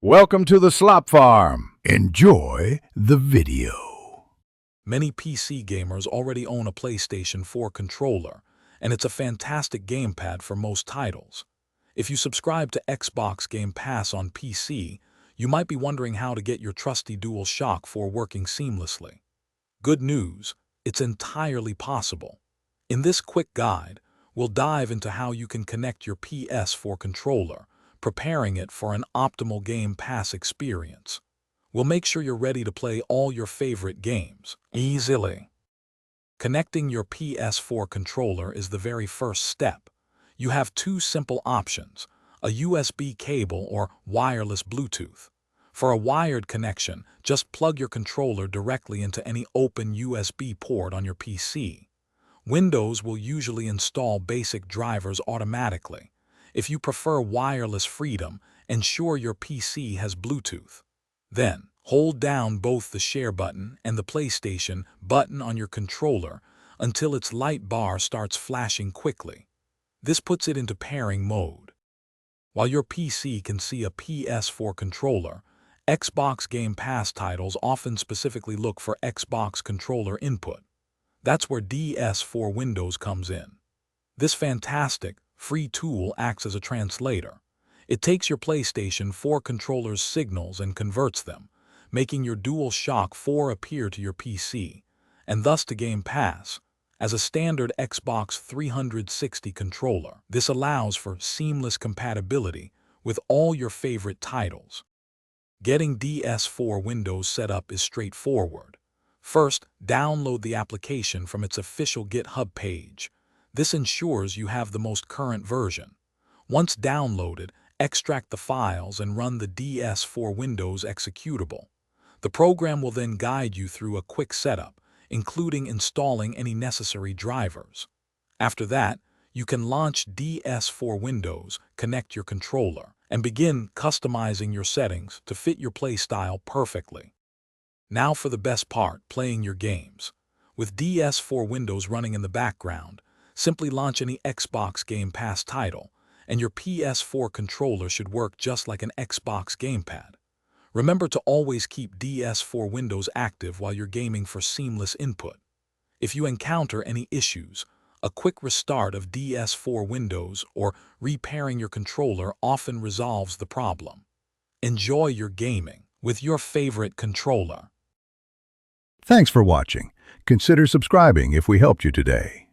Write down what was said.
Welcome to the Slop Farm. Enjoy the video. Many PC gamers already own a PlayStation 4 controller, and it's a fantastic gamepad for most titles. If you subscribe to Xbox Game Pass on PC, you might be wondering how to get your trusty DualShock 4 working seamlessly. Good news, it's entirely possible. In this quick guide, we'll dive into how you can connect your PS4 controller, preparing it for an optimal Game Pass experience. We'll make sure you're ready to play all your favorite games easily. Connecting your PS4 controller is the very first step. You have two simple options, a USB cable or wireless Bluetooth. For a wired connection, just plug your controller directly into any open USB port on your PC. Windows will usually install basic drivers automatically. If you prefer wireless freedom, ensure your PC has Bluetooth. Then, hold down both the Share button and the PlayStation button on your controller until its light bar starts flashing quickly. This puts it into pairing mode. While your PC can see a PS4 controller, Xbox Game Pass titles often specifically look for Xbox controller input. That's where DS4 Windows comes in. This fantastic, free tool acts as a translator. It takes your PlayStation 4 controller's signals and converts them, making your DualShock 4 appear to your PC, and thus to Game Pass, as a standard Xbox 360 controller. This allows for seamless compatibility with all your favorite titles. Getting DS4 Windows set up is straightforward. First, download the application from its official GitHub page. This ensures you have the most current version. Once downloaded, extract the files and run the DS4 Windows executable. The program will then guide you through a quick setup, including installing any necessary drivers. After that, you can launch DS4 Windows, connect your controller, and begin customizing your settings to fit your playstyle perfectly. Now for the best part, playing your games. With DS4 Windows running in the background, simply launch any Xbox Game Pass title, and your PS4 controller should work just like an Xbox gamepad. Remember to always keep DS4 Windows active while you're gaming for seamless input. If you encounter any issues, a quick restart of DS4 Windows or repairing your controller often resolves the problem. Enjoy your gaming with your favorite controller. Thanks for watching. Consider subscribing if we helped you today.